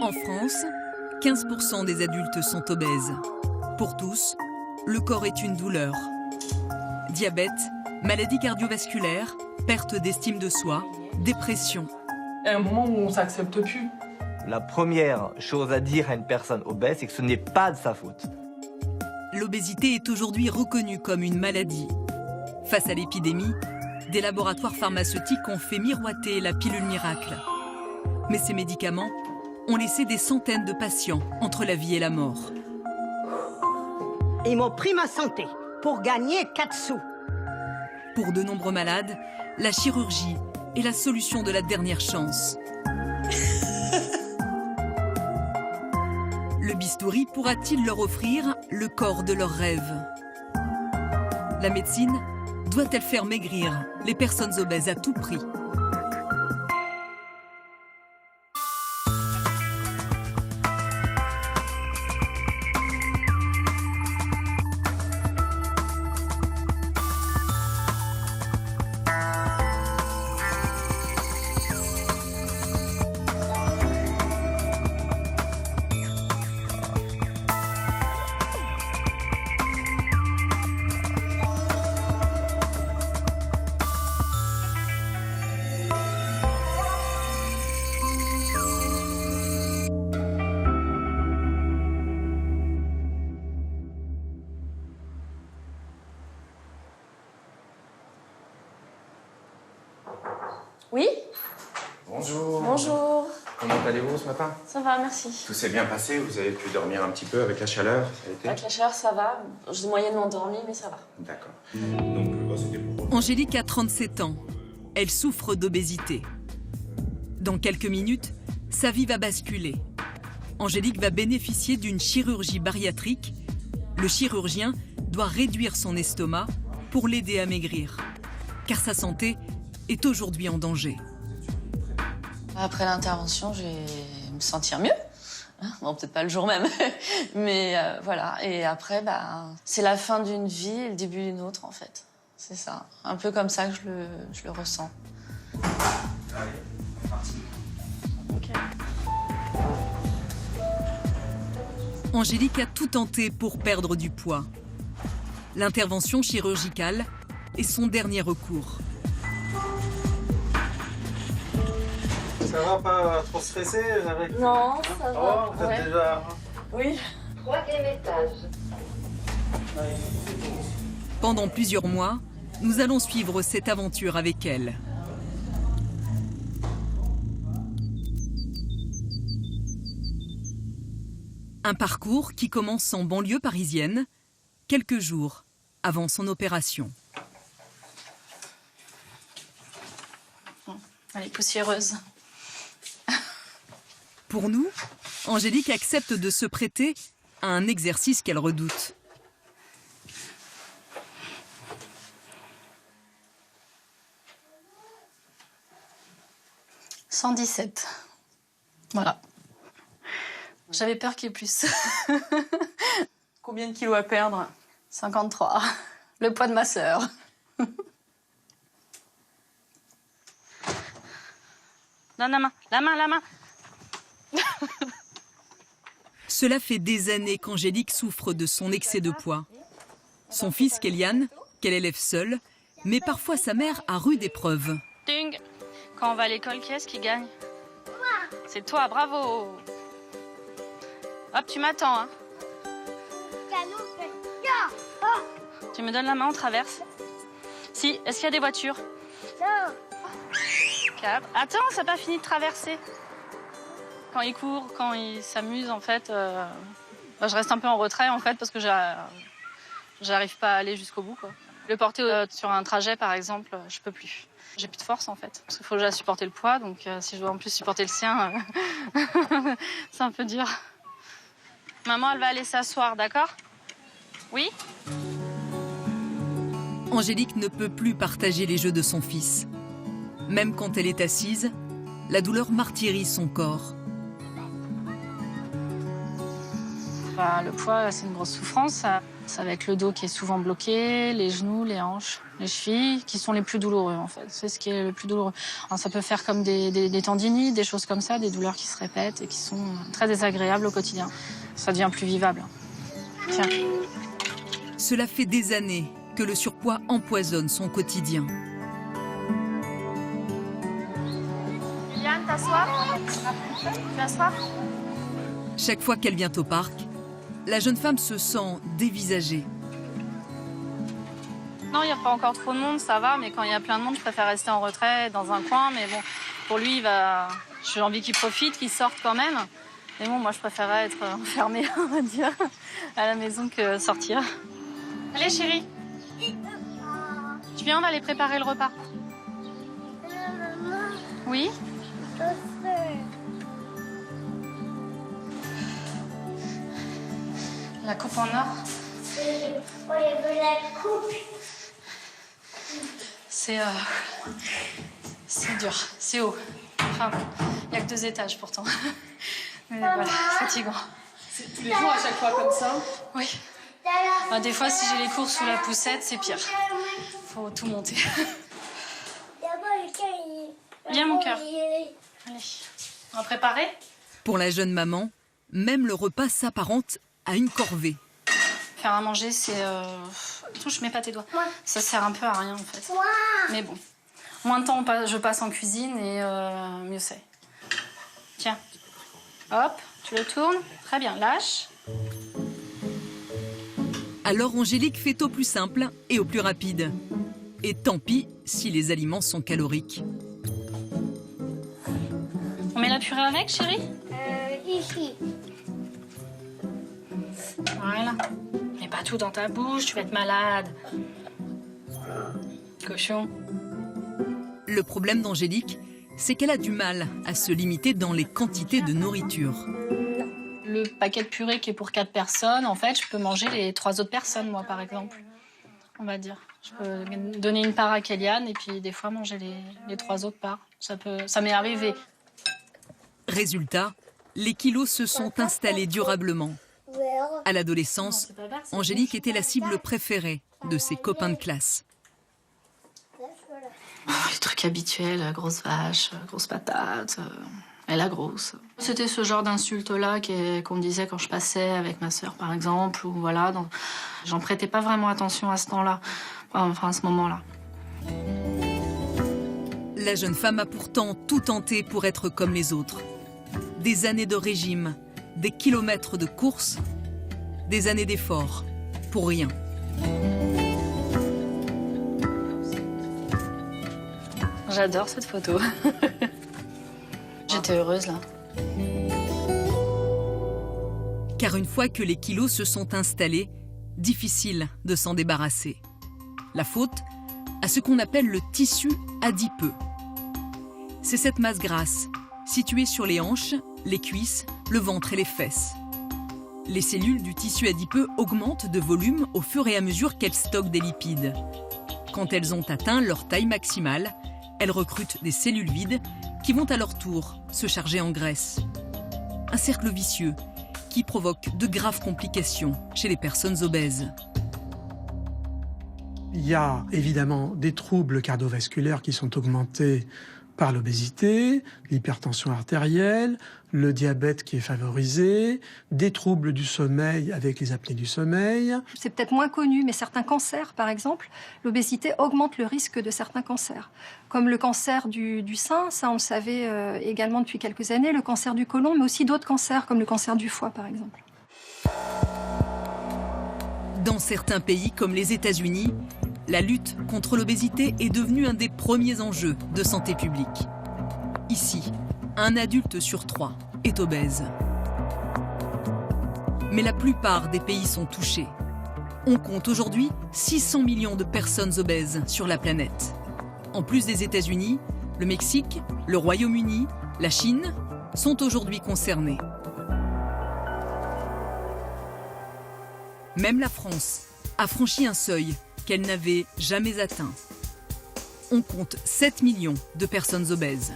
En France, 15% des adultes sont obèses. Pour tous, le corps est une douleur. Diabète, maladie cardiovasculaire, perte d'estime de soi, dépression. Il y a un moment où on ne s'accepte plus. La première chose à dire à une personne obèse, c'est que ce n'est pas de sa faute. L'obésité est aujourd'hui reconnue comme une maladie. Face à l'épidémie, des laboratoires pharmaceutiques ont fait miroiter la pilule miracle. Mais ces médicaments ont laissé des centaines de patients entre la vie et la mort. Ils m'ont pris ma santé pour gagner 4 sous. Pour de nombreux malades, la chirurgie est la solution de la dernière chance. Le bistouri pourra-t-il leur offrir le corps de leurs rêves? La médecine doit-elle faire maigrir les personnes obèses à tout prix? Oui? Bonjour. Bonjour. Comment allez-vous ce matin? Ça va, merci. Tout s'est bien passé, vous avez pu dormir un petit peu avec la chaleur, ça a été? Avec la chaleur, ça va. J'ai moyennement dormi, mais ça va. D'accord. Donc, c'était pour... Angélique a 37 ans. Elle souffre d'obésité. Dans quelques minutes, sa vie va basculer. Angélique va bénéficier d'une chirurgie bariatrique. Le chirurgien doit réduire son estomac pour l'aider à maigrir. Car sa santé est aujourd'hui en danger. Après l'intervention, je vais me sentir mieux. Bon, peut-être pas le jour même, mais voilà. Et après, c'est la fin d'une vie et le début d'une autre, en fait. C'est ça. Un peu comme ça que je le ressens. Allez, c'est parti. Ok. Angélique a tout tenté pour perdre du poids. L'intervention chirurgicale est son dernier recours. Ça va, pas trop stressé avec... Non, ça va. Oh, vous êtes déjà... Oui. 3e étage. Pendant plusieurs mois, nous allons suivre cette aventure avec elle. Un parcours qui commence en banlieue parisienne, quelques jours avant son opération. Elle est poussiéreuse. Pour nous, Angélique accepte de se prêter à un exercice qu'elle redoute. « 117. Voilà. J'avais peur qu'il y ait plus. Combien de kilos à perdre? 53. Le poids de ma sœur. Donne la main, la main, la main. Cela fait des années qu'Angélique souffre de son excès de poids. Son fils, Kélian, qu'elle élève seule, met parfois sa mère à rude épreuve. Ding. Quand on va à l'école, qui est-ce qui gagne? C'est toi, bravo. Hop, tu m'attends, hein. Tu me donnes la main, on traverse. Si, est-ce qu'il y a des voitures? Calme. Attends, ça n'a pas fini de traverser. Quand il court, quand il s'amuse, en fait, je reste un peu en retrait, en fait, parce que j'arrive pas à aller jusqu'au bout, quoi. Le porter sur un trajet, par exemple, je peux plus. J'ai plus de force, en fait, parce qu'il faut déjà supporter le poids, donc si je dois en plus supporter le sien, c'est un peu dur. Maman, elle va aller s'asseoir, d'accord? Oui? Angélique ne peut plus partager les jeux de son fils. Même quand elle est assise, la douleur martyrise son corps. Le poids, c'est une grosse souffrance. Ça va être le dos qui est souvent bloqué, les genoux, les hanches, les chevilles, qui sont les plus douloureux en fait. C'est ce qui est le plus douloureux. Alors, ça peut faire comme des tendinites, des choses comme ça, des douleurs qui se répètent et qui sont très désagréables au quotidien. Ça devient plus vivable. Tiens. Cela fait des années que le surpoids empoisonne son quotidien. Yann, t'as soif? Tu as soif? Chaque fois qu'elle vient au parc, la jeune femme se sent dévisagée. Non, il n'y a pas encore trop de monde, ça va, mais quand il y a plein de monde, je préfère rester en retrait, dans un coin. Mais bon, pour lui, j'ai envie qu'il profite, qu'il sorte quand même. Mais bon, moi, je préférerais être enfermée, on va dire, à la maison que sortir. Allez, chérie. Tu viens, on va aller préparer le repas. Oui? La coupe en or. C'est dur, c'est haut. Enfin, il n'y a que 2 étages pourtant. Mais voilà, fatigant. C'est tous les jours à chaque fois comme ça? Oui. Enfin, des fois, si j'ai les cours sous la poussette, c'est pire. Faut tout monter. Viens, mon cœur. Allez, on va préparer? Pour la jeune maman, même le repas s'apparente à une corvée. Faire à manger, c'est... Touche, mets pas tes doigts. Ça sert un peu à rien, en fait. Mais bon, moins de temps je passe en cuisine et mieux c'est. Tiens. Hop, tu le tournes. Très bien, lâche. Alors Angélique fait au plus simple et au plus rapide. Et tant pis si les aliments sont caloriques. On met la purée avec, chérie? Ici. Voilà. Mets pas tout dans ta bouche, tu vas être malade. Cochon. Le problème d'Angélique, c'est qu'elle a du mal à se limiter dans les quantités de nourriture. Le paquet de purée qui est pour 4 personnes, en fait, je peux manger les 3 autres personnes, moi, par exemple. On va dire. Je peux donner une part à Kéliane et puis des fois manger les 3 autres parts. Ça m'est arrivé. Résultat, les kilos se sont installés durablement. À l'adolescence, Angélique était la cible préférée de ses copains de classe. Les trucs habituels, grosse vache, grosse patate, et la grosse. C'était ce genre d'insulte-là qu'on me disait quand je passais avec ma sœur, par exemple, ou voilà. Donc, j'en prêtais pas vraiment attention à ce temps-là, enfin à ce moment-là. La jeune femme a pourtant tout tenté pour être comme les autres. Des années de régime, des kilomètres de course, des années d'efforts, pour rien. J'adore cette photo. J'étais heureuse là. Car une fois que les kilos se sont installés, difficile de s'en débarrasser. La faute à ce qu'on appelle le tissu adipeux. C'est cette masse grasse, située sur les hanches, les cuisses, le ventre et les fesses. Les cellules du tissu adipeux augmentent de volume au fur et à mesure qu'elles stockent des lipides. Quand elles ont atteint leur taille maximale, elles recrutent des cellules vides qui vont à leur tour se charger en graisse. Un cercle vicieux qui provoque de graves complications chez les personnes obèses. Il y a évidemment des troubles cardiovasculaires qui sont augmentés par l'obésité, l'hypertension artérielle, le diabète qui est favorisé, des troubles du sommeil avec les apnées du sommeil. C'est peut-être moins connu, mais certains cancers, par exemple, l'obésité augmente le risque de certains cancers. Comme le cancer du sein, ça on le savait également depuis quelques années, le cancer du côlon, mais aussi d'autres cancers, comme le cancer du foie, par exemple. Dans certains pays, comme les États-Unis, la lutte contre l'obésité est devenue un des premiers enjeux de santé publique. Ici, un adulte sur 3 est obèse. Mais la plupart des pays sont touchés. On compte aujourd'hui 600 millions de personnes obèses sur la planète. En plus des États-Unis, le Mexique, le Royaume-Uni, la Chine sont aujourd'hui concernés. Même la France a franchi un seuil qu'elle n'avait jamais atteint. On compte 7 millions de personnes obèses.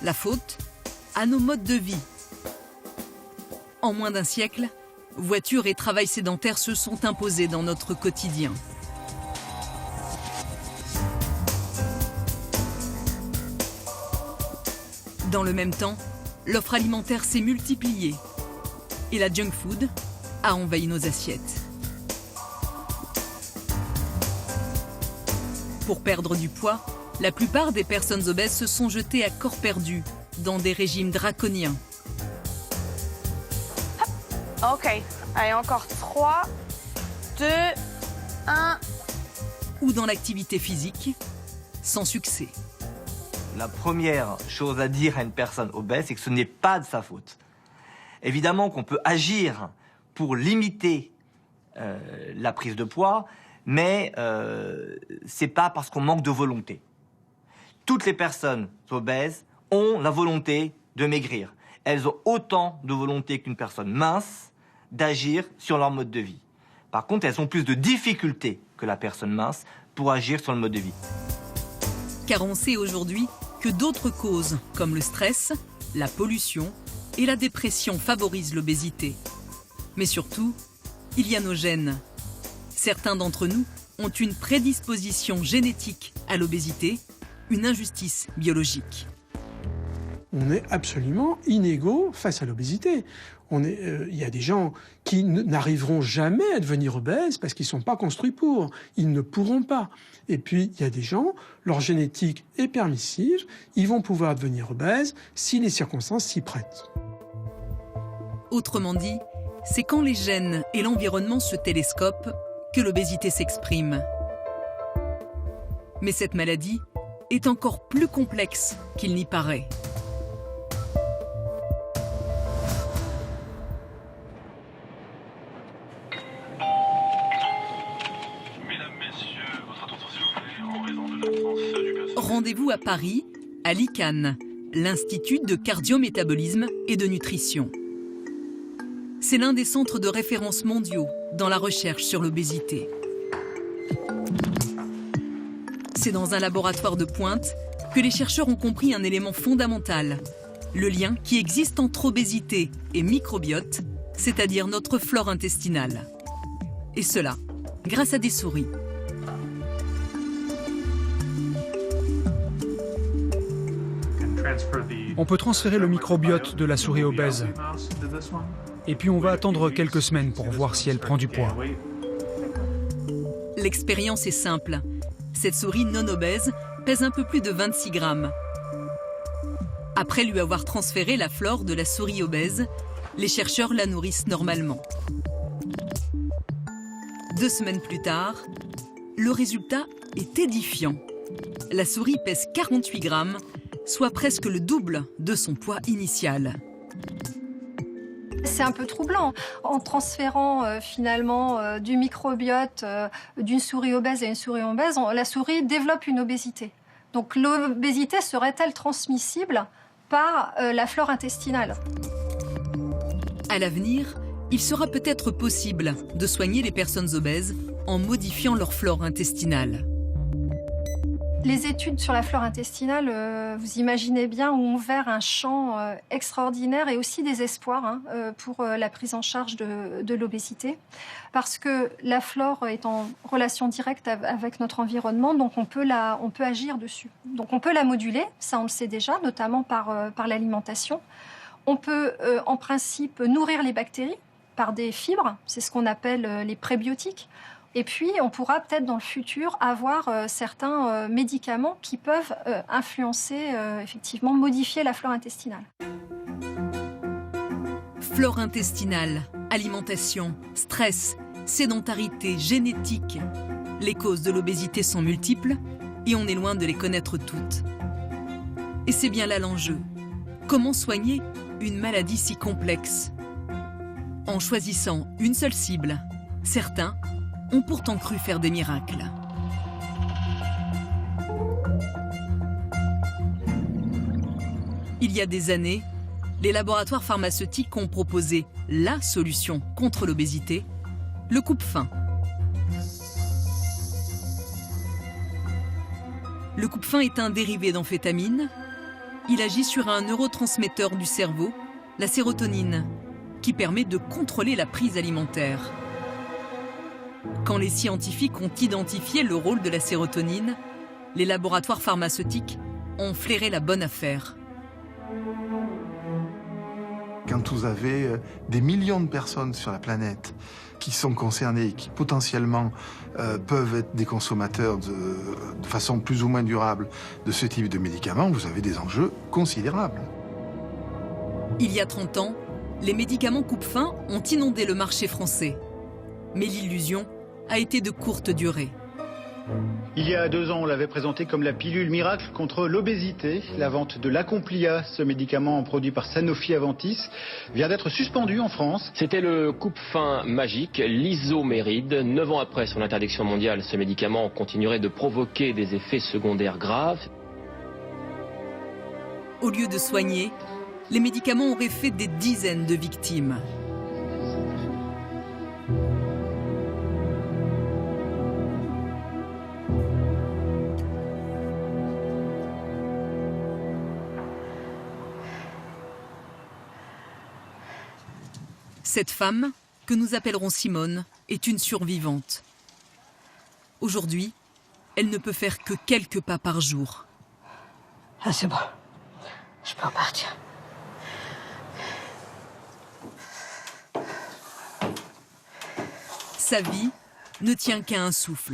La faute à nos modes de vie. En moins d'un siècle, Voitures et travail sédentaire se sont imposés dans notre quotidien. Dans le même temps, l'offre alimentaire s'est multipliée et la junk food a envahi nos assiettes. Pour perdre du poids, la plupart des personnes obèses se sont jetées à corps perdu dans des régimes draconiens. Ok, allez, encore 3, 2, 1. Ou dans l'activité physique, sans succès. La première chose à dire à une personne obèse, c'est que ce n'est pas de sa faute. Évidemment qu'on peut agir pour limiter la prise de poids, mais c'est pas parce qu'on manque de volonté. Toutes les personnes obèses ont la volonté de maigrir. Elles ont autant de volonté qu'une personne mince d'agir sur leur mode de vie. Par contre, elles ont plus de difficultés que la personne mince pour agir sur le mode de vie. Car on sait aujourd'hui que d'autres causes, comme le stress, la pollution et la dépression favorisent l'obésité. Mais surtout, il y a nos gènes. Certains d'entre nous ont une prédisposition génétique à l'obésité, une injustice biologique. On est absolument inégaux face à l'obésité. Il y a des gens qui n'arriveront jamais à devenir obèses parce qu'ils ne sont pas construits pour. Ils ne pourront pas. Et puis, il y a des gens, leur génétique est permissive, ils vont pouvoir devenir obèses si les circonstances s'y prêtent. Autrement dit, c'est quand les gènes et l'environnement se télescopent que l'obésité s'exprime. Mais cette maladie est encore plus complexe qu'il n'y paraît. Rendez-vous à Paris, à l'ICAN, l'Institut de cardiométabolisme et de nutrition. C'est l'un des centres de référence mondiaux dans la recherche sur l'obésité. C'est dans un laboratoire de pointe que les chercheurs ont compris un élément fondamental, le lien qui existe entre obésité et microbiote, c'est-à-dire notre flore intestinale. Et cela, grâce à des souris. On peut transférer le microbiote de la souris obèse. Et puis on va attendre quelques semaines pour voir si elle prend du poids. L'expérience est simple. Cette souris non obèse pèse un peu plus de 26 grammes. Après lui avoir transféré la flore de la souris obèse, les chercheurs la nourrissent normalement. 2 semaines plus tard, le résultat est édifiant. La souris pèse 48 grammes, soit presque le double de son poids initial. C'est un peu troublant. En transférant finalement du microbiote d'une souris obèse à une souris obèse, la souris développe une obésité. Donc l'obésité serait-elle transmissible par la flore intestinale? À l'avenir, il sera peut-être possible de soigner les personnes obèses en modifiant leur flore intestinale. Les études sur la flore intestinale, vous imaginez bien, ont ouvert un champ extraordinaire et aussi des espoirs pour la prise en charge de l'obésité. Parce que la flore est en relation directe avec notre environnement, donc on peut agir dessus. Donc on peut la moduler, ça on le sait déjà, notamment par l'alimentation. On peut en principe nourrir les bactéries par des fibres, c'est ce qu'on appelle les prébiotiques. Et puis, on pourra peut-être dans le futur avoir certains médicaments qui peuvent influencer, effectivement, modifier la flore intestinale. Flore intestinale, alimentation, stress, sédentarité, génétique. Les causes de l'obésité sont multiples et on est loin de les connaître toutes. Et c'est bien là l'enjeu. Comment soigner une maladie si complexe? En choisissant une seule cible, certains ont pourtant cru faire des miracles. Il y a des années, les laboratoires pharmaceutiques ont proposé la solution contre l'obésité, le coupe-faim. Le coupe-faim est un dérivé d'amphétamine. Il agit sur un neurotransmetteur du cerveau, la sérotonine, qui permet de contrôler la prise alimentaire. Quand les scientifiques ont identifié le rôle de la sérotonine, les laboratoires pharmaceutiques ont flairé la bonne affaire. Quand vous avez des millions de personnes sur la planète qui sont concernées, qui potentiellement peuvent être des consommateurs de façon plus ou moins durable de ce type de médicaments, vous avez des enjeux considérables. Il y a 30 ans, les médicaments coupe-faim ont inondé le marché français. Mais l'illusion a été de courte durée. Il y a 2 ans, on l'avait présenté comme la pilule miracle contre l'obésité. La vente de l'Acomplia, ce médicament produit par Sanofi Aventis, vient d'être suspendu en France. C'était le coupe-faim magique, l'isoméride. 9 ans après son interdiction mondiale, ce médicament continuerait de provoquer des effets secondaires graves. Au lieu de soigner, les médicaments auraient fait des dizaines de victimes. Cette femme, que nous appellerons Simone, est une survivante. Aujourd'hui, elle ne peut faire que quelques pas par jour. Ah, c'est bon. Je peux repartir. Sa vie ne tient qu'à un souffle.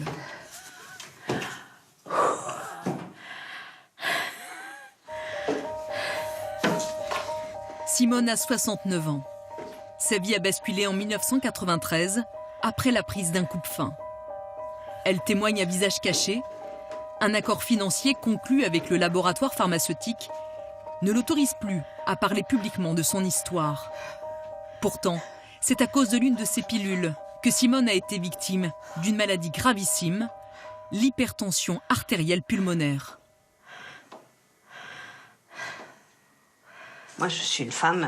Simone a 69 ans. Sa vie a basculé en 1993, après la prise d'un coupe-faim. Elle témoigne à visage caché. Un accord financier conclu avec le laboratoire pharmaceutique ne l'autorise plus à parler publiquement de son histoire. Pourtant, c'est à cause de l'une de ces pilules que Simone a été victime d'une maladie gravissime, l'hypertension artérielle pulmonaire. Moi, je suis une femme,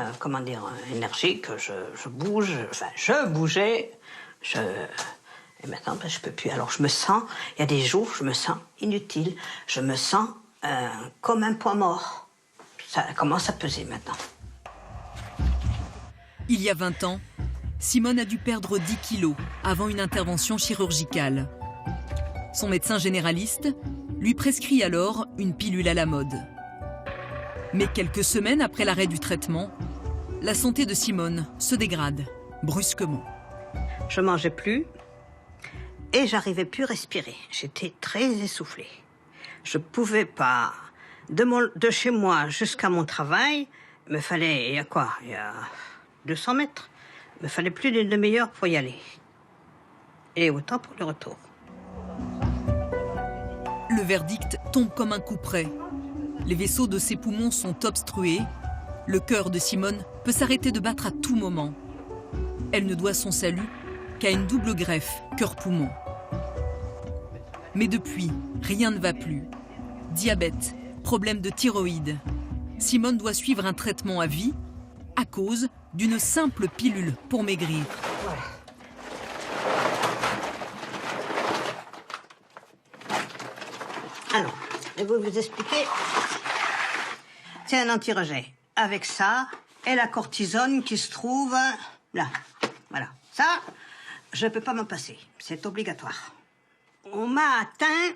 énergique, je bouge, je bougeais, et maintenant, je peux plus. Alors, je me sens, il y a des jours, je me sens inutile, je me sens comme un poids mort. Ça commence à peser maintenant. Il y a 20 ans, Simone a dû perdre 10 kilos avant une intervention chirurgicale. Son médecin généraliste lui prescrit alors une pilule à la mode. Mais quelques semaines après l'arrêt du traitement, la santé de Simone se dégrade brusquement. Je mangeais plus et j'arrivais plus à respirer. J'étais très essoufflée. Je pouvais pas. De chez moi jusqu'à mon travail, il me fallait, il y a 200 mètres. Il me fallait plus d'une demi-heure pour y aller. Et autant pour le retour. Le verdict tombe comme un coup près. Les vaisseaux de ses poumons sont obstrués. Le cœur de Simone peut s'arrêter de battre à tout moment. Elle ne doit son salut qu'à une double greffe cœur-poumon. Mais depuis, rien ne va plus. Diabète, problème de thyroïde. Simone doit suivre un traitement à vie à cause d'une simple pilule pour maigrir. Alors, je vais vous expliquer. C'est un anti-rejet. Avec ça, et la cortisone qui se trouve là. Voilà. Ça, je ne peux pas m'en passer. C'est obligatoire. On m'a atteint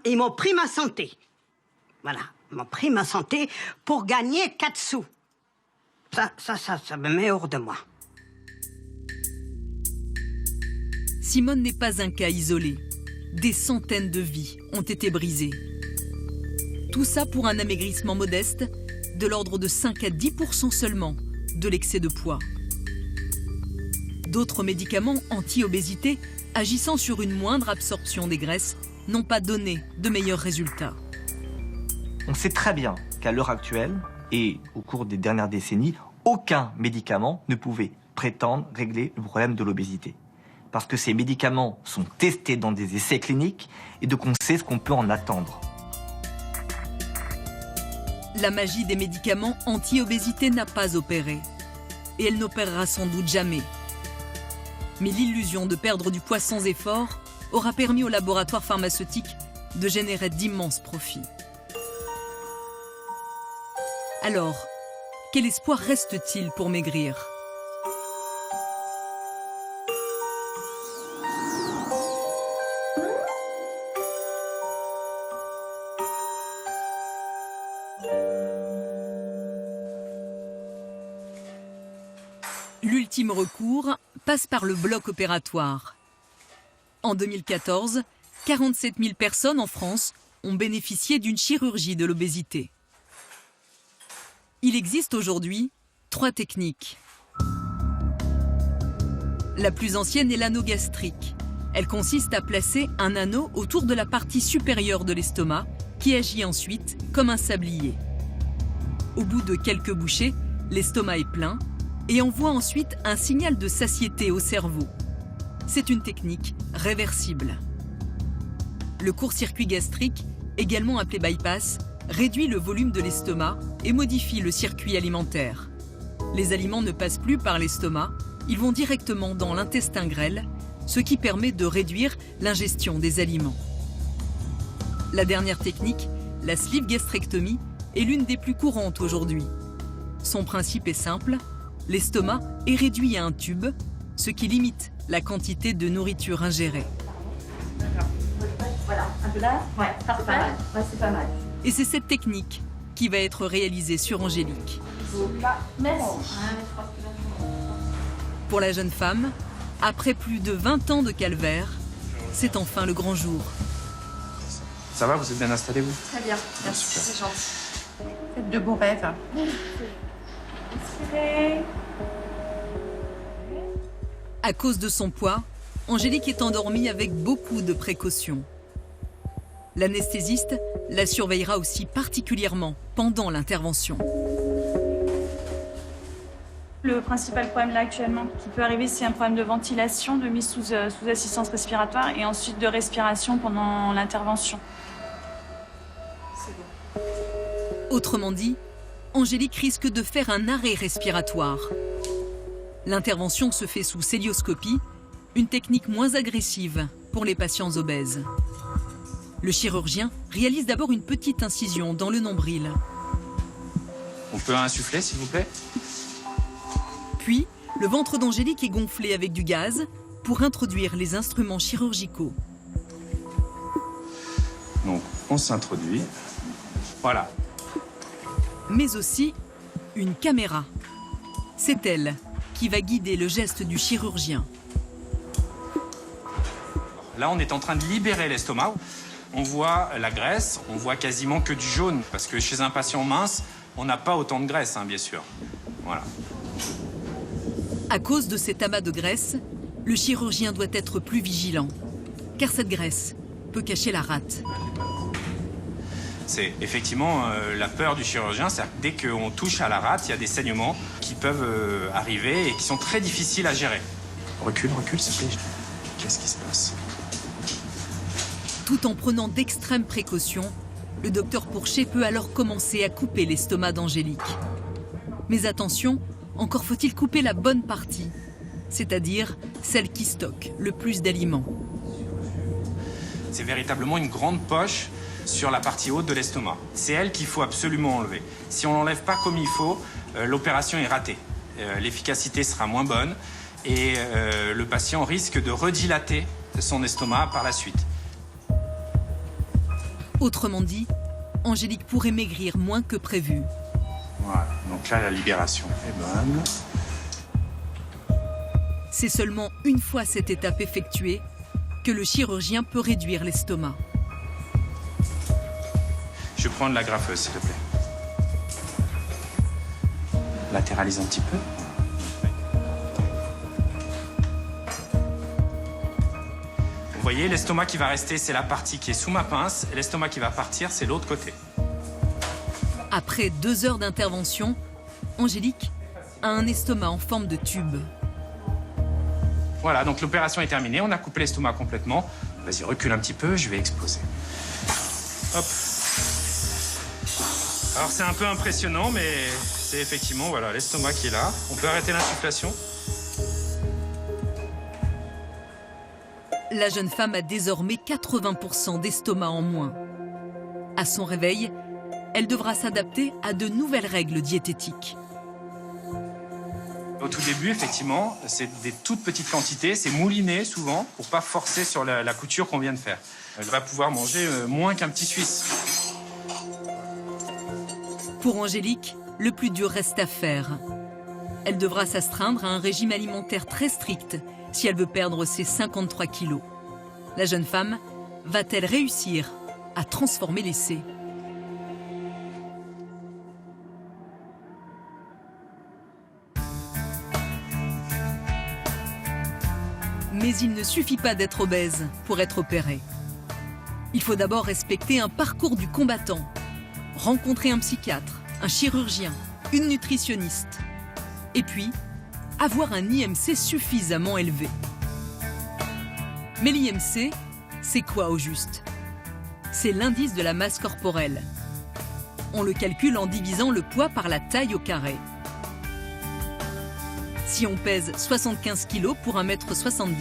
ils m'ont pris ma santé. Voilà. Ils m'ont pris ma santé pour gagner 4 sous. Ça me met hors de moi. Simone n'est pas un cas isolé. Des centaines de vies ont été brisées. Tout ça pour un amaigrissement modeste, de l'ordre de 5 à 10% seulement de l'excès de poids. D'autres médicaments anti-obésité, agissant sur une moindre absorption des graisses, n'ont pas donné de meilleurs résultats. On sait très bien qu'à l'heure actuelle, et au cours des dernières décennies, aucun médicament ne pouvait prétendre régler le problème de l'obésité. Parce que ces médicaments sont testés dans des essais cliniques et donc on sait ce qu'on peut en attendre. La magie des médicaments anti-obésité n'a pas opéré. Et elle n'opérera sans doute jamais. Mais l'illusion de perdre du poids sans effort aura permis aux laboratoires pharmaceutiques de générer d'immenses profits. Alors, quel espoir reste-t-il pour maigrir? L'ultime recours passe par le bloc opératoire. En 2014, 47 000 personnes en France ont bénéficié d'une chirurgie de l'obésité. Il existe aujourd'hui 3 techniques. La plus ancienne est l'anneau gastrique. Elle consiste à placer un anneau autour de la partie supérieure de l'estomac qui agit ensuite comme un sablier. Au bout de quelques bouchées, l'estomac est plein et envoie ensuite un signal de satiété au cerveau. C'est une technique réversible. Le court-circuit gastrique, également appelé bypass, réduit le volume de l'estomac et modifie le circuit alimentaire. Les aliments ne passent plus par l'estomac, ils vont directement dans l'intestin grêle, ce qui permet de réduire l'ingestion des aliments. La dernière technique, la sleeve gastrectomie, est l'une des plus courantes aujourd'hui. Son principe est simple, l'estomac est réduit à un tube, ce qui limite la quantité de nourriture ingérée. Voilà, un peu là. Ouais, parfait. Ouais, c'est pas mal. Et c'est cette technique qui va être réalisée sur Angélique. Merci. Pour la jeune femme, après plus de 20 ans de calvaire, c'est enfin le grand jour. Ça va, vous êtes bien installé, vous? Très bien, merci, c'est gentil. Faites de beaux rêves. Inspirez. À cause de son poids, Angélique est endormie avec beaucoup de précautions. L'anesthésiste la surveillera aussi particulièrement pendant l'intervention. Le principal problème là actuellement qui peut arriver, c'est un problème de ventilation, de mise sous assistance respiratoire et ensuite de respiration pendant l'intervention. C'est bon. Autrement dit, Angélique risque de faire un arrêt respiratoire. L'intervention se fait sous cœlioscopie, une technique moins agressive pour les patients obèses. Le chirurgien réalise d'abord une petite incision dans le nombril. On peut insuffler, s'il vous plaît? Puis, le ventre d'Angélique est gonflé avec du gaz pour introduire les instruments chirurgicaux. Donc, on s'introduit. Voilà. Mais aussi une caméra. C'est elle qui va guider le geste du chirurgien. Là, on est en train de libérer l'estomac. On voit la graisse, on voit quasiment que du jaune, parce que chez un patient mince, on n'a pas autant de graisse, hein, bien sûr. Voilà. À cause de cet amas de graisse, le chirurgien doit être plus vigilant, car cette graisse peut cacher la rate. C'est effectivement la peur du chirurgien, c'est-à-dire que dès qu'on touche à la rate, il y a des saignements qui peuvent arriver et qui sont très difficiles à gérer. Recule, s'il te plaît. Qu'est-ce qui se passe? Tout en prenant d'extrêmes précautions, le docteur Pourchet peut alors commencer à couper l'estomac d'Angélique. Mais attention, encore faut-il couper la bonne partie, c'est-à-dire celle qui stocke le plus d'aliments. C'est véritablement une grande poche sur la partie haute de l'estomac. C'est elle qu'il faut absolument enlever. Si on l'enlève pas comme il faut, l'opération est ratée. L'efficacité sera moins bonne et le patient risque de redilater son estomac par la suite. Autrement dit, Angélique pourrait maigrir moins que prévu. Voilà, donc là, la libération est bonne. C'est seulement une fois cette étape effectuée que le chirurgien peut réduire l'estomac. Je vais prendre la graffeuse, s'il te plaît. Latéralise un petit peu. Vous voyez, l'estomac qui va rester, c'est la partie qui est sous ma pince. Et l'estomac qui va partir, c'est l'autre côté. Après 2 heures d'intervention, Angélique a un estomac en forme de tube. Voilà, donc l'opération est terminée. On a coupé l'estomac complètement. Vas-y, recule un petit peu, je vais exposer. Hop. Alors c'est un peu impressionnant, mais c'est effectivement voilà, l'estomac qui est là. On peut arrêter l'insufflation. La jeune femme a désormais 80% d'estomac en moins. À son réveil, elle devra s'adapter à de nouvelles règles diététiques. Au tout début, effectivement, c'est des toutes petites quantités, c'est mouliné souvent pour pas forcer sur la couture qu'on vient de faire. Elle va pouvoir manger moins qu'un petit Suisse. Pour Angélique, le plus dur reste à faire. Elle devra s'astreindre à un régime alimentaire très strict si elle veut perdre ses 53 kilos. La jeune femme va-t-elle réussir à transformer l'essai ? Mais il ne suffit pas d'être obèse pour être opéré. Il faut d'abord respecter un parcours du combattant, rencontrer un psychiatre, un chirurgien, une nutritionniste, et puis avoir un IMC suffisamment élevé. Mais l'IMC, c'est quoi au juste ? C'est l'indice de la masse corporelle. On le calcule en divisant le poids par la taille au carré. Si on pèse 75 kg pour 1,70 m,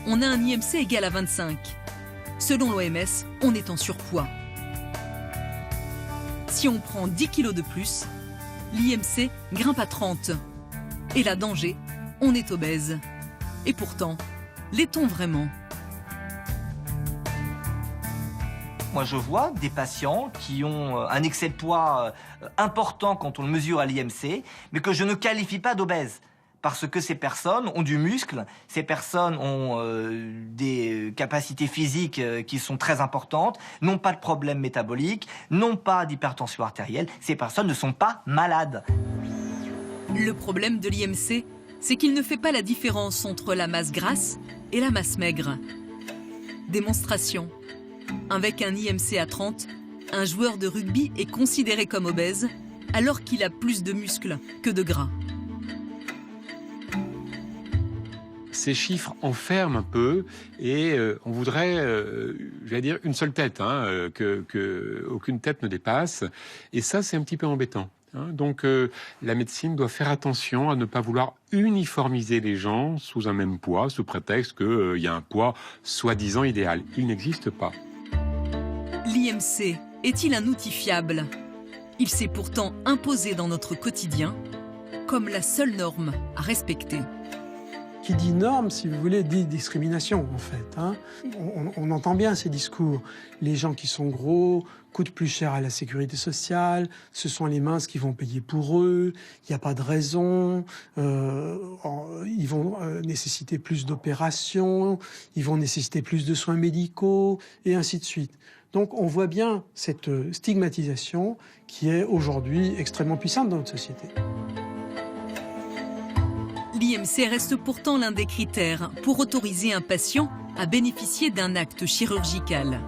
on a un IMC égal à 25. Selon l'OMS, on est en surpoids. Si on prend 10 kg de plus, l'IMC grimpe à 30. Et là, danger, on est obèse. Et pourtant, l'est-on vraiment ? Moi, je vois des patients qui ont un excès de poids important quand on le mesure à l'IMC, mais que je ne qualifie pas d'obèses. Parce que ces personnes ont du muscle, ces personnes ont des capacités physiques qui sont très importantes, n'ont pas de problème métabolique, n'ont pas d'hypertension artérielle. Ces personnes ne sont pas malades. Le problème de l'IMC, c'est qu'il ne fait pas la différence entre la masse grasse et la masse maigre. Démonstration. Avec un IMC à 30, un joueur de rugby est considéré comme obèse alors qu'il a plus de muscles que de gras. Ces chiffres enferment un peu et on voudrait, j'allais dire, une seule tête, que aucune tête ne dépasse. Et ça, c'est un petit peu embêtant. Donc la médecine doit faire attention à ne pas vouloir uniformiser les gens sous un même poids, sous prétexte qu'il y a un poids soi-disant idéal. Il n'existe pas. L'IMC est-il un outil fiable ? Il s'est pourtant imposé dans notre quotidien comme la seule norme à respecter. Qui dit norme, si vous voulez, dit discrimination, en fait. On entend bien ces discours. Les gens qui sont gros coûtent plus cher à la sécurité sociale, ce sont les minces qui vont payer pour eux, il n'y a pas de raison, ils vont nécessiter plus d'opérations, ils vont nécessiter plus de soins médicaux, et ainsi de suite. Donc on voit bien cette stigmatisation qui est aujourd'hui extrêmement puissante dans notre société. L'IMC reste pourtant l'un des critères pour autoriser un patient à bénéficier d'un acte chirurgical.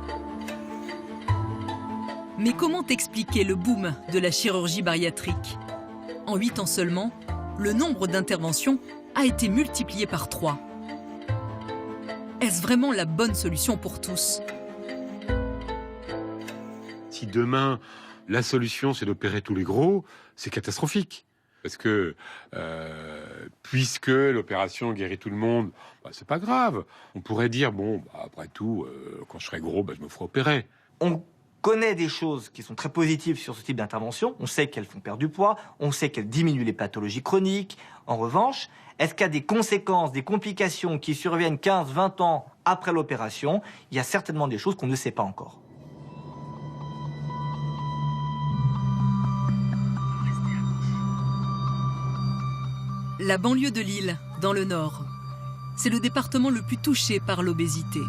Mais comment expliquer le boom de la chirurgie bariatrique ? En 8 ans seulement, le nombre d'interventions a été multiplié par 3. Est-ce vraiment la bonne solution pour tous ? Si demain, la solution, c'est d'opérer tous les gros, c'est catastrophique. Parce que, puisque l'opération guérit tout le monde, c'est pas grave. On pourrait dire, après tout, quand je serai gros, je me ferai opérer. On connaît des choses qui sont très positives sur ce type d'intervention. On sait qu'elles font perdre du poids, on sait qu'elles diminuent les pathologies chroniques. En revanche, est-ce qu'il y a des conséquences, des complications qui surviennent 15, 20 ans après l'opération ? Il y a certainement des choses qu'on ne sait pas encore. La banlieue de Lille, dans le Nord, c'est le département le plus touché par l'obésité.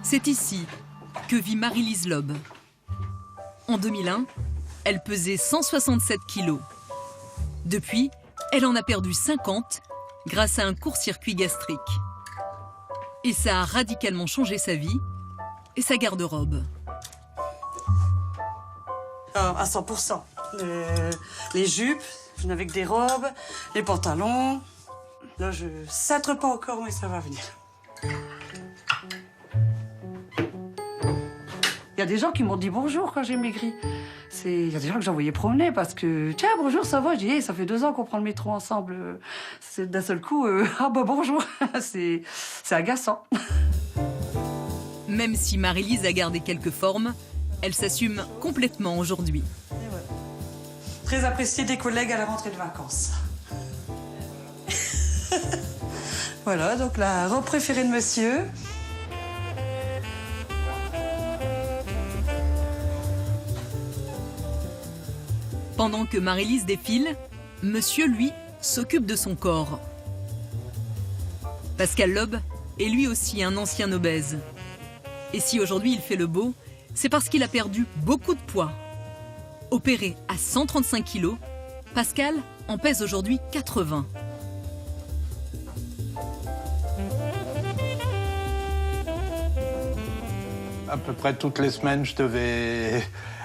C'est ici que vit Marie-Lise Loeb. En 2001, elle pesait 167 kilos. Depuis, elle en a perdu 50 grâce à un court-circuit gastrique. Et ça a radicalement changé sa vie et sa garde-robe. À 100%. Les jupes, je n'avais que des robes, les pantalons. Là, je satre pas encore, mais ça va venir. Il y a des gens qui m'ont dit bonjour quand j'ai maigri. Il y a des gens que j'envoyais promener parce que, tiens, bonjour, ça va? Je dis, hey, ça fait 2 ans qu'on prend le métro ensemble. C'est d'un seul coup, bonjour. C'est agaçant. Même si Marie-Lise a gardé quelques formes, elle s'assume complètement aujourd'hui. Très apprécié des collègues à la rentrée de vacances. Voilà, donc la robe préférée de monsieur. Pendant que Marie-Lise défile, monsieur, lui, s'occupe de son corps. Pascal Loeb est lui aussi un ancien obèse. Et si aujourd'hui il fait le beau, c'est parce qu'il a perdu beaucoup de poids. Opéré à 135 kilos, Pascal en pèse aujourd'hui 80. À peu près toutes les semaines, je devais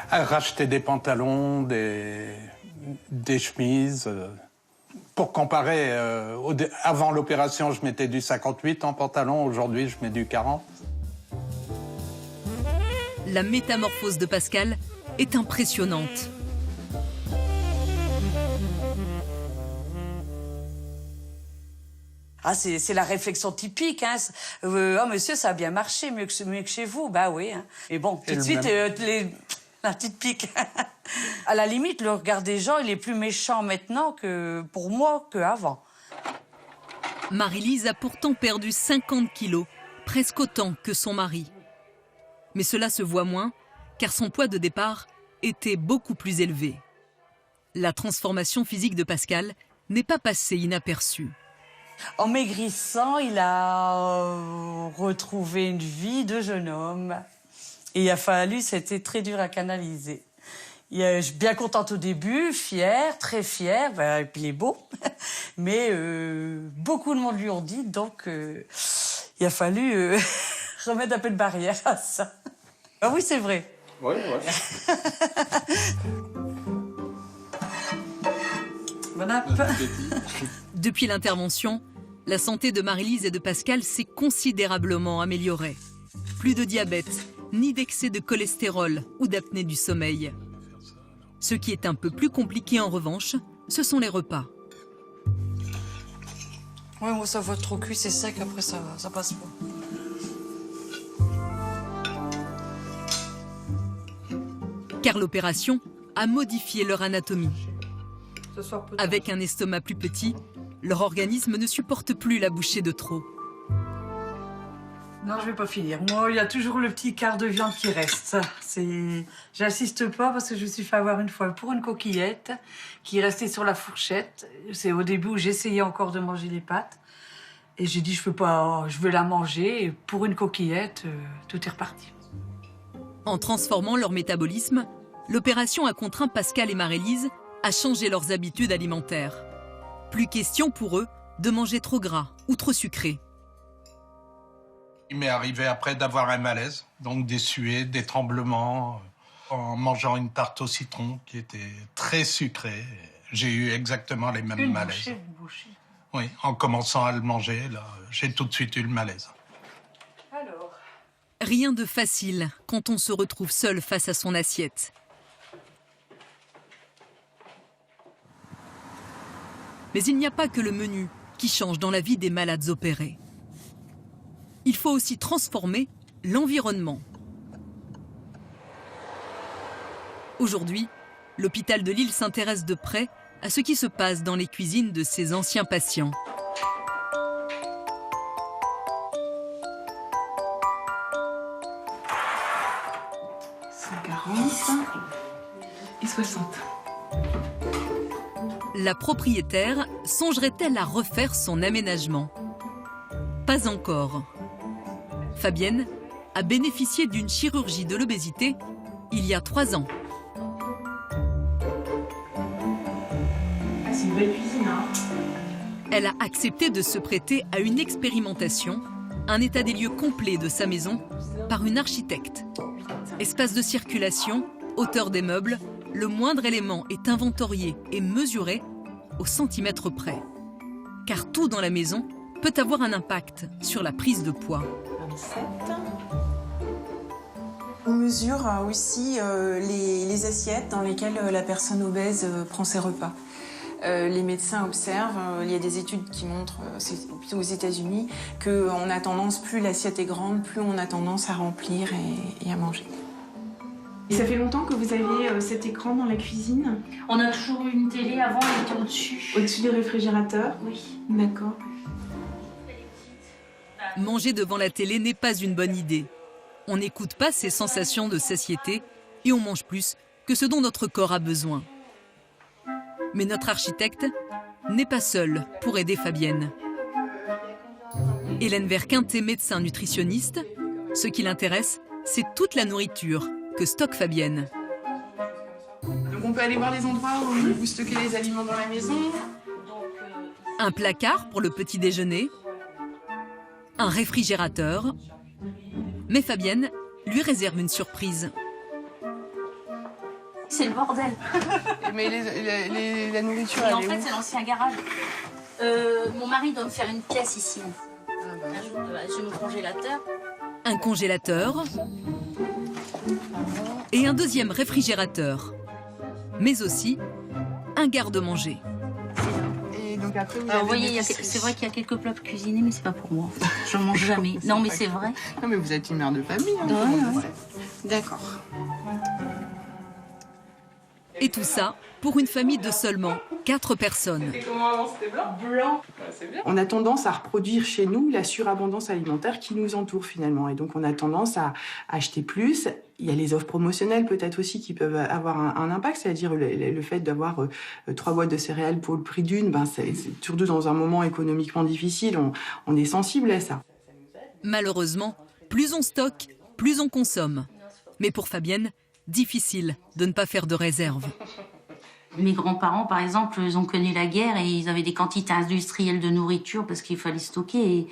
racheter des pantalons, des chemises. Pour comparer, avant l'opération, je mettais du 58 en pantalon. Aujourd'hui, je mets du 40. La métamorphose de Pascal est impressionnante. Ah, c'est la réflexion typique. Hein. Oh, monsieur, ça a bien marché, mieux que chez vous. Bah oui. Hein. Et bon, tout de suite, la petite pique. À la limite, le regard des gens, il est plus méchant maintenant que pour moi qu'avant. Marie-Lise a pourtant perdu 50 kilos, presque autant que son mari. Mais cela se voit moins, car son poids de départ était beaucoup plus élevé. La transformation physique de Pascal n'est pas passée inaperçue. En maigrissant, il a retrouvé une vie de jeune homme. Et il a fallu, c'était très dur à canaliser. Je suis bien contente au début, fière, très fière, et puis il est beau. Mais beaucoup de monde lui ont dit, donc il a fallu remettre un peu de barrière à ça. Ah oui, c'est vrai. Oui, oui. Bon app. Depuis l'intervention, la santé de Marie-Lise et de Pascal s'est considérablement améliorée. Plus de diabète, ni d'excès de cholestérol ou d'apnée du sommeil. Ce qui est un peu plus compliqué en revanche, ce sont les repas. Ouais, moi ça va trop cuit, c'est sec, après ça passe pas. Car l'opération a modifié leur anatomie. Avec un estomac plus petit, leur organisme ne supporte plus la bouchée de trop. Non, je vais pas finir. Moi, il y a toujours le petit quart de viande qui reste. J'insiste pas parce que je me suis fait avoir une fois pour une coquillette qui restait sur la fourchette. C'est au début où j'essayais encore de manger les pâtes. Et j'ai dit, je peux pas, je veux la manger. Et pour une coquillette, tout est reparti. En transformant leur métabolisme, l'opération a contraint Pascal et Marie-Lise à changer leurs habitudes alimentaires. Plus question pour eux de manger trop gras ou trop sucré. Il m'est arrivé après d'avoir un malaise, donc des suées, des tremblements, en mangeant une tarte au citron qui était très sucrée. J'ai eu exactement les mêmes malaises. Une bouchée. Oui, en commençant à le manger, là, j'ai tout de suite eu le malaise. Alors. Rien de facile quand on se retrouve seul face à son assiette. Mais il n'y a pas que le menu qui change dans la vie des malades opérés. Il faut aussi transformer l'environnement. Aujourd'hui, l'hôpital de Lille s'intéresse de près à ce qui se passe dans les cuisines de ses anciens patients. Et 60. La propriétaire songerait-elle à refaire son aménagement? Pas encore. Fabienne a bénéficié d'une chirurgie de l'obésité il y a 3 ans. C'est une belle cuisine, hein? Elle a accepté de se prêter à une expérimentation, un état des lieux complet de sa maison, par une architecte. Espace de circulation, hauteur des meubles, le moindre élément est inventorié et mesuré au centimètre près. Car tout dans la maison peut avoir un impact sur la prise de poids. 27. On mesure aussi les assiettes dans lesquelles la personne obèse prend ses repas. Les médecins observent, il y a des études qui montrent, c'est plutôt aux États-Unis, qu'on a tendance, plus l'assiette est grande, plus on a tendance à remplir et à manger. Et ça fait longtemps que vous avez cet écran dans la cuisine? On a toujours eu une télé, avant elle était au-dessus. Au-dessus du réfrigérateur? Oui. D'accord. Manger devant la télé n'est pas une bonne idée. On n'écoute pas ces sensations de satiété et on mange plus que ce dont notre corps a besoin. Mais notre architecte n'est pas seule pour aider Fabienne. Hélène Verquint est médecin nutritionniste. Ce qui l'intéresse, c'est toute la nourriture que stocke Fabienne. Donc on peut aller voir les endroits où vous stockez les aliments dans la maison. Un placard pour le petit déjeuner, un réfrigérateur. Mais Fabienne lui réserve une surprise. C'est le bordel. Mais la nourriture, en fait, c'est l'ancien garage. Mon mari doit me faire une pièce ici. J'ai mon congélateur. Un congélateur et un deuxième réfrigérateur, mais aussi un garde-manger. Et donc après, vous voyez, c'est vrai qu'il y a quelques plats cuisinés, mais c'est pas pour moi. Je mange jamais. Non, mais c'est vrai. Non, mais vous êtes une mère de famille. Hein, ouais. D'accord. Et tout ça pour une famille de seulement 4 personnes. Et comment avant c'était blanc? Blanc. Ouais, c'est bien. On a tendance à reproduire chez nous la surabondance alimentaire qui nous entoure finalement. Et donc on a tendance à acheter plus. Il y a les offres promotionnelles peut-être aussi qui peuvent avoir un impact, c'est-à-dire le fait d'avoir 3 boîtes de céréales pour le prix d'une, c'est surtout dans un moment économiquement difficile, on est sensible à ça. Malheureusement, plus on stocke, plus on consomme. Mais pour Fabienne, difficile de ne pas faire de réserve. Mes grands-parents, par exemple, ils ont connu la guerre et ils avaient des quantités industrielles de nourriture parce qu'il fallait stocker. Et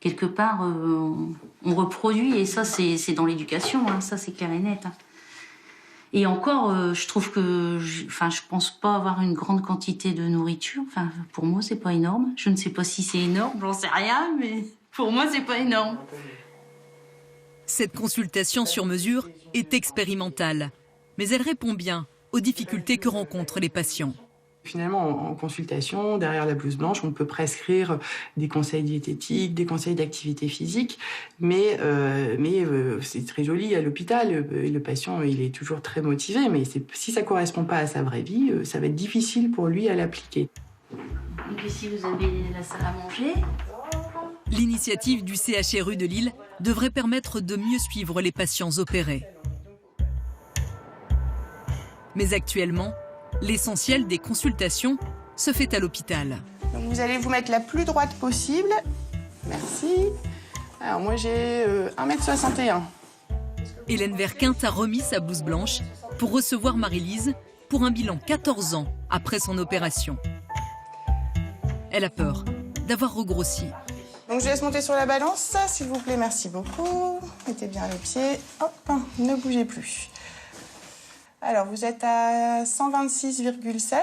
quelque part, on reproduit. Et ça, c'est dans l'éducation. Hein, ça, c'est clair et net. Hein. Et encore, je trouve que... je pense pas avoir une grande quantité de nourriture. Enfin, pour moi, c'est pas énorme. Je ne sais pas si c'est énorme, j'en sais rien. Mais pour moi, c'est pas énorme. Cette consultation sur mesure est expérimentale, mais elle répond bien aux difficultés que rencontrent les patients. Finalement, en consultation, derrière la blouse blanche, on peut prescrire des conseils diététiques, des conseils d'activité physique, mais c'est très joli à l'hôpital. Le patient, il est toujours très motivé, mais si ça ne correspond pas à sa vraie vie, ça va être difficile pour lui à l'appliquer. Donc ici, vous avez la salle à manger. L'initiative du CHRU de Lille devrait permettre de mieux suivre les patients opérés. Mais actuellement, l'essentiel des consultations se fait à l'hôpital. Donc vous allez vous mettre la plus droite possible. Merci. Alors moi j'ai 1,61 m. Hélène Verquint a remis sa blouse blanche pour recevoir Marie-Lise pour un bilan 14 ans après son opération. Elle a peur d'avoir regrossi. Donc je laisse monter sur la balance, s'il vous plaît, merci beaucoup. Mettez bien les pieds, hop, ne bougez plus. Alors vous êtes à 126,7,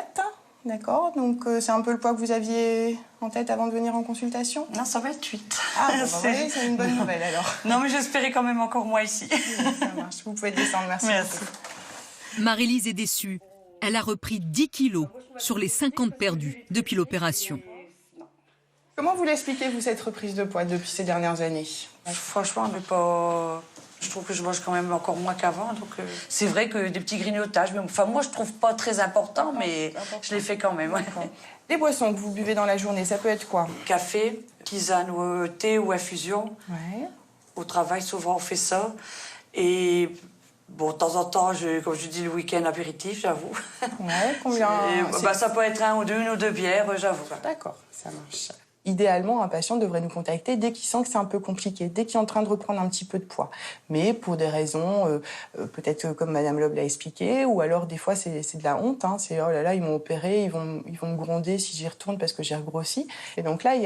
d'accord. Donc c'est un peu le poids que vous aviez en tête avant de venir en consultation? Non, 128. Ah, c'est une bonne nouvelle alors. Non, mais j'espérais quand même encore moins ici. Ça marche, vous pouvez descendre, merci. Beaucoup. Marie-Lise est déçue. Elle a repris 10 kilos sur les 50 perdus depuis l'opération. Comment vous l'expliquez, vous, cette reprise de poids depuis ces dernières années? Franchement, mais pas... Je trouve que je mange quand même encore moins qu'avant. Donc c'est vrai que des petits grignotages, mais enfin, moi, je trouve pas très important, mais je les fais quand même. Ouais. Les boissons que vous buvez dans la journée, ça peut être quoi? Café, tisane ou thé ou infusion. Ouais. Au travail, souvent, on fait ça. Et... bon, de temps en temps, comme je dis, le week-end, apéritif, j'avoue. Ouais, combien? Ça peut être une ou deux bières, j'avoue. D'accord, ça marche. Idéalement, un patient devrait nous contacter dès qu'il sent que c'est un peu compliqué, dès qu'il est en train de reprendre un petit peu de poids. Mais pour des raisons, peut-être comme Madame Loeb l'a expliqué, ou alors des fois c'est de la honte. Hein, c'est oh là là, ils m'ont opéré, ils vont me gronder si j'y retourne parce que j'ai regrossi. Et donc là, il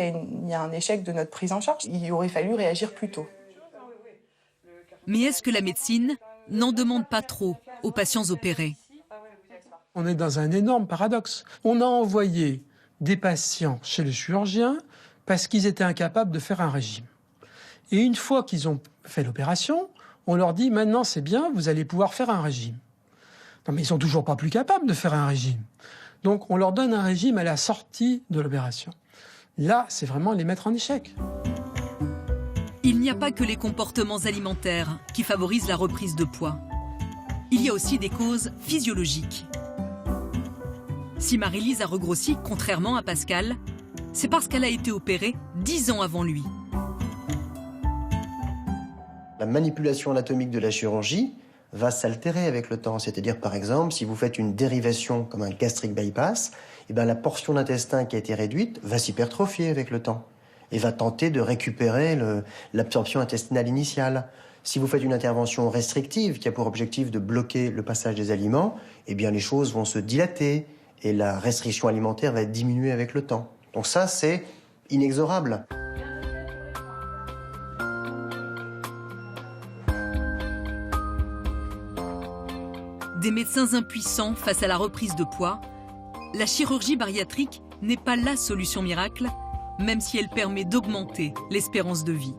y a un échec de notre prise en charge. Il aurait fallu réagir plus tôt. Mais est-ce que la médecine n'en demande pas trop aux patients opérés? On est dans un énorme paradoxe. On a envoyé des patients chez le chirurgien parce qu'ils étaient incapables de faire un régime. Et une fois qu'ils ont fait l'opération, on leur dit « maintenant c'est bien, vous allez pouvoir faire un régime ». Non mais ils sont toujours pas plus capables de faire un régime. Donc on leur donne un régime à la sortie de l'opération. Là, c'est vraiment les mettre en échec. Il n'y a pas que les comportements alimentaires qui favorisent la reprise de poids. Il il y a aussi des causes physiologiques. Si Marie-Lise a regrossi, contrairement à Pascal, c'est parce qu'elle a été opérée 10 ans avant lui. La manipulation anatomique de la chirurgie va s'altérer avec le temps. C'est-à-dire, par exemple, si vous faites une dérivation comme un gastric bypass, eh bien, la portion d'intestin qui a été réduite va s'hypertrophier avec le temps et va tenter de récupérer l'absorption intestinale initiale. Si vous faites une intervention restrictive qui a pour objectif de bloquer le passage des aliments, eh bien, les choses vont se dilater et la restriction alimentaire va diminuer avec le temps. Donc ça, c'est inexorable. Des médecins impuissants face à la reprise de poids, la chirurgie bariatrique n'est pas la solution miracle, même si elle permet d'augmenter l'espérance de vie.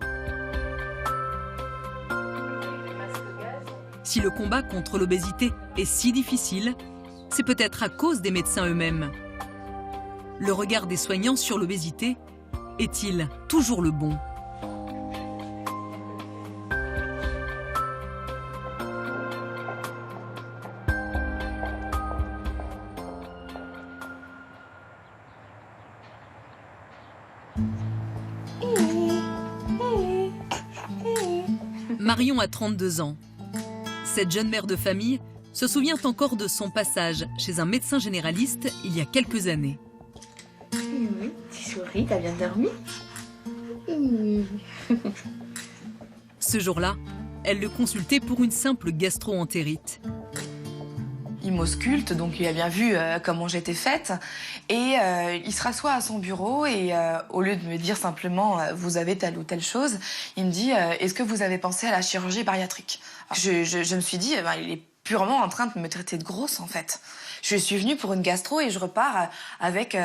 Si le combat contre l'obésité est si difficile, c'est peut-être à cause des médecins eux-mêmes. Le regard des soignants sur l'obésité est-il toujours le bon ? Marion a 32 ans. Cette jeune mère de famille se souvient encore de son passage chez un médecin généraliste il y a quelques années. Oui, tu souris, t'as bien dormi? Ce jour-là, elle le consultait pour une simple gastro-entérite. Il m'ausculte, donc il a bien vu comment j'étais faite. Et il se rassoit à son bureau et au lieu de me dire simplement « vous avez telle ou telle chose », il me dit « est-ce que vous avez pensé à la chirurgie bariatrique ?» Je me suis dit il est purement en train de me traiter de grosse en fait. Je suis venue pour une gastro et je repars avec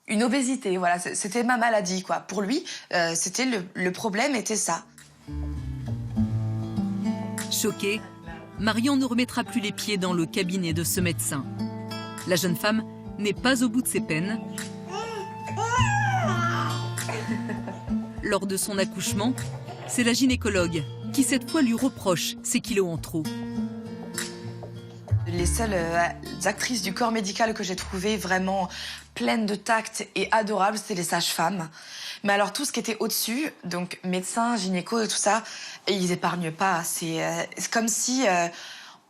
une obésité. Voilà, c'était ma maladie quoi. Pour lui, c'était le problème était ça. Choquée, Marion ne remettra plus les pieds dans le cabinet de ce médecin. La jeune femme n'est pas au bout de ses peines. Lors de son accouchement, c'est la gynécologue qui cette fois lui reproche ses kilos en trop. Les seules actrices du corps médical que j'ai trouvées vraiment pleines de tact et adorables, c'était les sages-femmes. Mais alors tout ce qui était au-dessus, donc médecins, gynéco et tout ça, ils épargnent pas. C'est comme si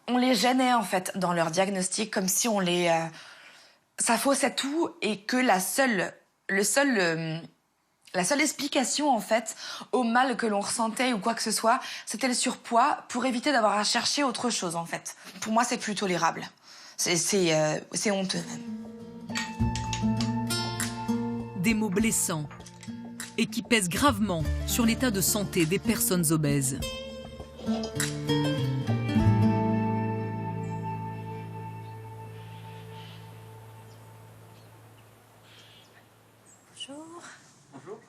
on les gênait en fait dans leur diagnostic, comme si on les... ça faussait tout et que la seule explication en fait au mal que l'on ressentait ou quoi que ce soit, c'était le surpoids pour éviter d'avoir à chercher autre chose en fait. Pour moi, c'est plus tolérable. C'est honteux même. Des mots blessants et qui pèsent gravement sur l'état de santé des personnes obèses.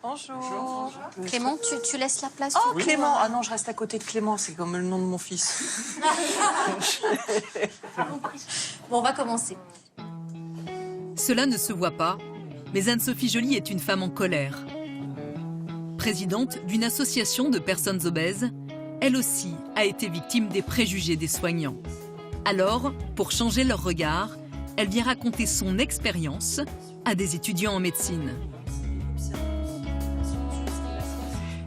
Bonjour. Clément, tu laisses la place? Oh, Clément! Ah non, je reste à côté de Clément, c'est comme le nom de mon fils. Bon, on va commencer. Cela ne se voit pas, mais Anne-Sophie Joly est une femme en colère. Présidente d'une association de personnes obèses, elle aussi a été victime des préjugés des soignants. Alors, pour changer leur regard, elle vient raconter son expérience à des étudiants en médecine.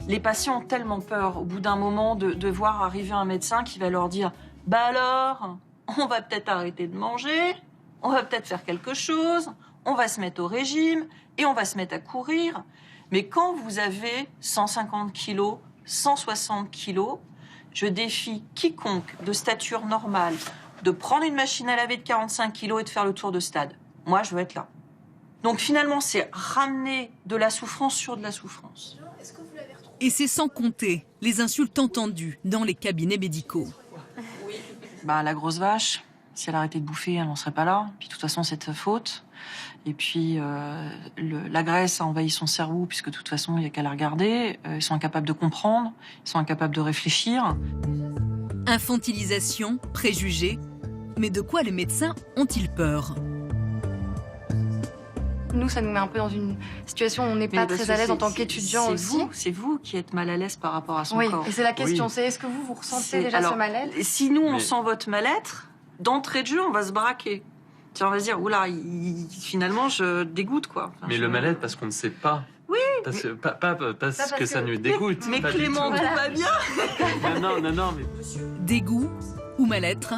Les patients ont tellement peur, au bout d'un moment, de voir arriver un médecin qui va leur dire « Bah alors, on va peut-être arrêter de manger, on va peut-être faire quelque chose, on va se mettre au régime et on va se mettre à courir. » Mais quand vous avez 150 kilos, 160 kilos, je défie quiconque de stature normale de prendre une machine à laver de 45 kilos et de faire le tour de stade. Moi, je veux être là. Donc finalement, c'est ramener de la souffrance sur de la souffrance. Et c'est sans compter les insultes entendues dans les cabinets médicaux. Bah, la grosse vache, si elle arrêtait de bouffer, elle n'en serait pas là. Puis de toute façon, c'est de sa faute. Et puis, la graisse a envahi son cerveau, puisque de toute façon, il n'y a qu'à la regarder. Ils sont incapables de comprendre, ils sont incapables de réfléchir. Infantilisation, préjugés. Mais de quoi les médecins ont-ils peur ? Nous, ça nous met un peu dans une situation où on n'est pas très à l'aise en tant qu'étudiant aussi. C'est vous qui êtes mal à l'aise par rapport à son corps. Oui, et c'est la question, c'est est-ce que vous ressentez déjà ce mal-être? Si nous, on sent votre mal-être, d'entrée de jeu, on va se braquer. On va se dire, oula, finalement, je dégoûte, quoi. Enfin, mais le mal-être, parce qu'on ne sait pas. Oui. Parce que ça nous dégoûte. Mais Clément, tout va bien. Non, mais... Dégoût ou mal-être,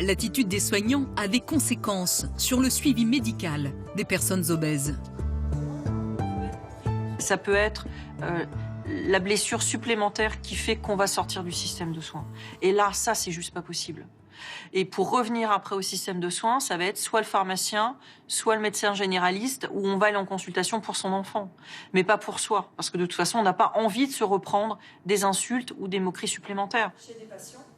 l'attitude des soignants a des conséquences sur le suivi médical des personnes obèses. Ça peut être la blessure supplémentaire qui fait qu'on va sortir du système de soins. Et là, ça, c'est juste pas possible. Et pour revenir après au système de soins, ça va être soit le pharmacien, soit le médecin généraliste, où on va aller en consultation pour son enfant, mais pas pour soi. Parce que de toute façon, on n'a pas envie de se reprendre des insultes ou des moqueries supplémentaires.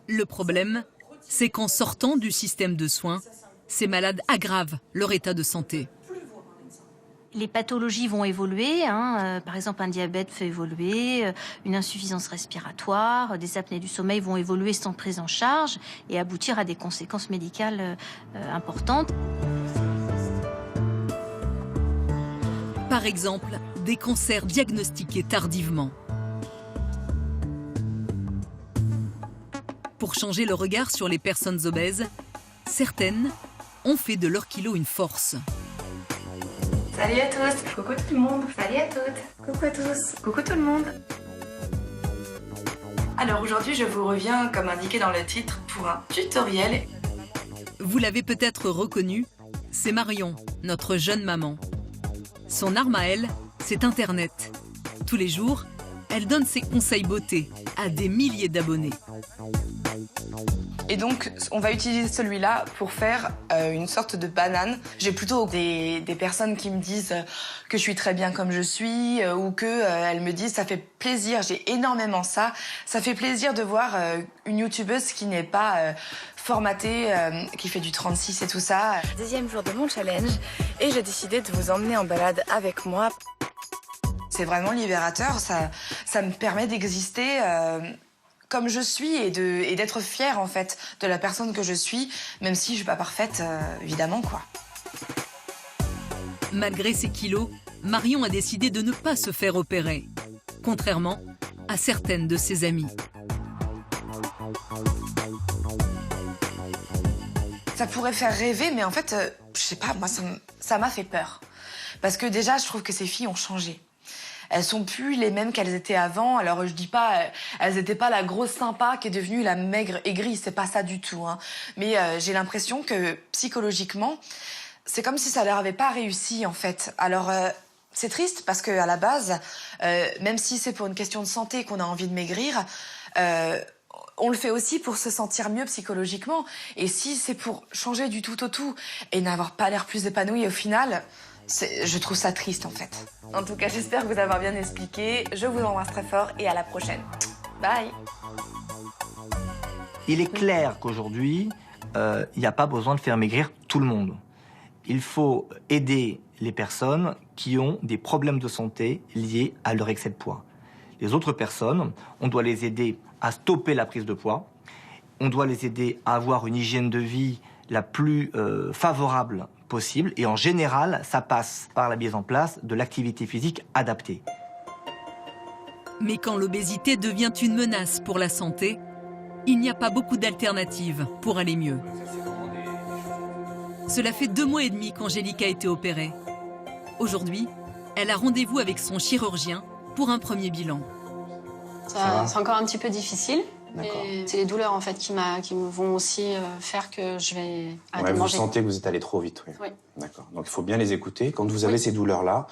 Le problème, c'est qu'en sortant du système de soins, ces malades aggravent leur état de santé. Les pathologies vont évoluer, par exemple un diabète fait évoluer, une insuffisance respiratoire, des apnées du sommeil vont évoluer sans prise en charge et aboutir à des conséquences médicales importantes. Par exemple, des cancers diagnostiqués tardivement. Pour changer le regard sur les personnes obèses, certaines ont fait de leur kilo une force. Salut à tous. Coucou tout le monde. Salut à toutes. Coucou à tous. Coucou tout le monde. Alors aujourd'hui, je vous reviens, comme indiqué dans le titre, pour un tutoriel. Vous l'avez peut-être reconnu, c'est Marion, notre jeune maman. Son arme à elle, c'est Internet. Tous les jours, elle donne ses conseils beauté à des milliers d'abonnés. Et donc, on va utiliser celui-là pour faire une sorte de banane. J'ai plutôt des personnes qui me disent que je suis très bien comme je suis ou qu'elles me disent ça fait plaisir, j'ai énormément ça. Ça fait plaisir de voir une youtubeuse qui n'est pas formatée, qui fait du 36 et tout ça. Deuxième jour de mon challenge et j'ai décidé de vous emmener en balade avec moi. C'est vraiment libérateur, ça me permet d'exister comme je suis et d'être fière en fait de la personne que je suis, même si je suis pas parfaite, évidemment quoi. Malgré ses kilos, Marion a décidé de ne pas se faire opérer, contrairement à certaines de ses amies. Ça pourrait faire rêver, mais en fait, je sais pas, moi ça m'a fait peur. Parce que déjà, je trouve que ces filles ont changé. Elles sont plus les mêmes qu'elles étaient avant. Alors je dis pas, elles étaient pas la grosse sympa qui est devenue la maigre aigrie, c'est pas ça du tout. Mais j'ai l'impression que psychologiquement, c'est comme si ça leur avait pas réussi en fait. Alors c'est triste parce que à la base, même si c'est pour une question de santé qu'on a envie de maigrir, on le fait aussi pour se sentir mieux psychologiquement. Et si c'est pour changer du tout au tout et n'avoir pas l'air plus épanoui au final, je trouve ça triste en fait. En tout cas, j'espère vous avoir bien expliqué. Je vous embrasse très fort et à la prochaine. Bye. Il est clair qu'aujourd'hui, il n'y a pas besoin de faire maigrir tout le monde. Il faut aider les personnes qui ont des problèmes de santé liés à leur excès de poids. Les autres personnes, on doit les aider à stopper la prise de poids. On doit les aider à avoir une hygiène de vie la plus favorable possible. Et en général, ça passe par la mise en place de l'activité physique adaptée. Mais quand l'obésité devient une menace pour la santé, il n'y a pas beaucoup d'alternatives pour aller mieux. Cela fait 2 mois et demi qu'Angélique a été opérée. Aujourd'hui, elle a rendez-vous avec son chirurgien pour un premier bilan. C'est encore un petit peu difficile. C'est les douleurs en fait qui me vont aussi faire que je vais arrêter de manger. Vous sentez que vous êtes allé trop vite, oui. Oui. D'accord. Donc il faut bien les écouter. Quand vous avez ces douleurs-là,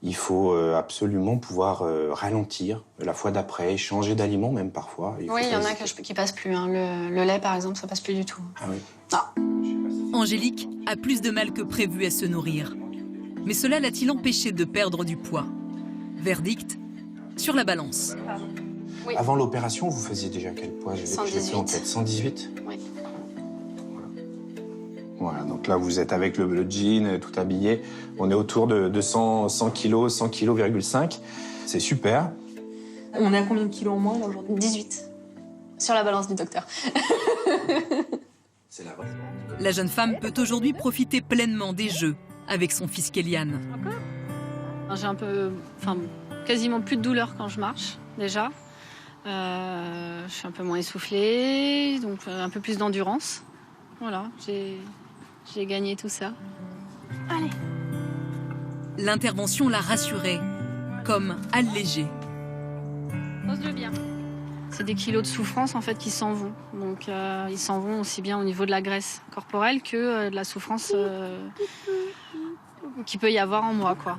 il faut absolument pouvoir ralentir la fois d'après, changer d'aliment même parfois. Il y en a qui passent plus. Le lait par exemple, ça passe plus du tout. Ah oui. Non. Angélique a plus de mal que prévu à se nourrir. Mais cela l'a-t-il empêché de perdre du poids? Verdict, sur la balance. Oui. Avant l'opération, vous faisiez déjà quel poids? 118. 118? Oui. Voilà, donc là, vous êtes avec le jean, tout habillé. On est autour de 100 kilos, 100 kg,5 kg. C'est super. On est à combien de kilos en moins là aujourd'hui? 18. Sur la balance du docteur. La jeune femme peut aujourd'hui profiter pleinement des Jeux avec son fils Kélian. J'ai quasiment plus de douleur quand je marche, déjà. Je suis un peu moins essoufflée, donc un peu plus d'endurance. Voilà, j'ai gagné tout ça. Allez. L'intervention l'a rassurée, comme allégée. Pose-le bien. C'est des kilos de souffrance en fait qui s'en vont. Donc ils s'en vont aussi bien au niveau de la graisse corporelle que de la souffrance qu'il peut y avoir en moi, quoi.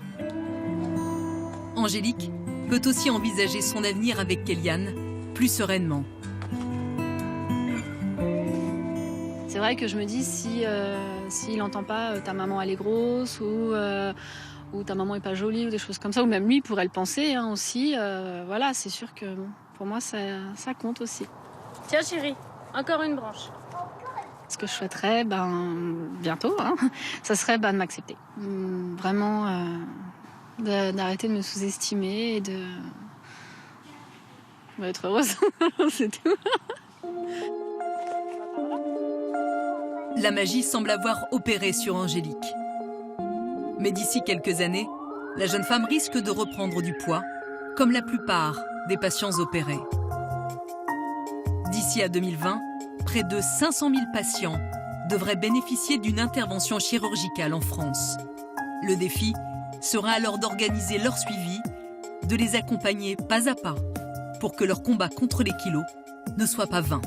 Angélique peut aussi envisager son avenir avec Kélian plus sereinement. C'est vrai que je me dis s'il n'entend pas ta maman elle est grosse ou ta maman est pas jolie ou des choses comme ça, ou même lui pourrait le penser aussi. Voilà, c'est sûr que pour moi ça compte aussi. Tiens chérie, encore une branche. Ce que je souhaiterais, bientôt, ça serait de m'accepter. Vraiment d'arrêter de me sous-estimer et d'être heureuse. C'est tout. La magie semble avoir opéré sur Angélique. Mais d'ici quelques années, la jeune femme risque de reprendre du poids, comme la plupart des patients opérés. D'ici à 2020, près de 500 000 patients devraient bénéficier d'une intervention chirurgicale en France. Le défi sera alors d'organiser leur suivi, de les accompagner pas à pas pour que leur combat contre les kilos ne soit pas vain.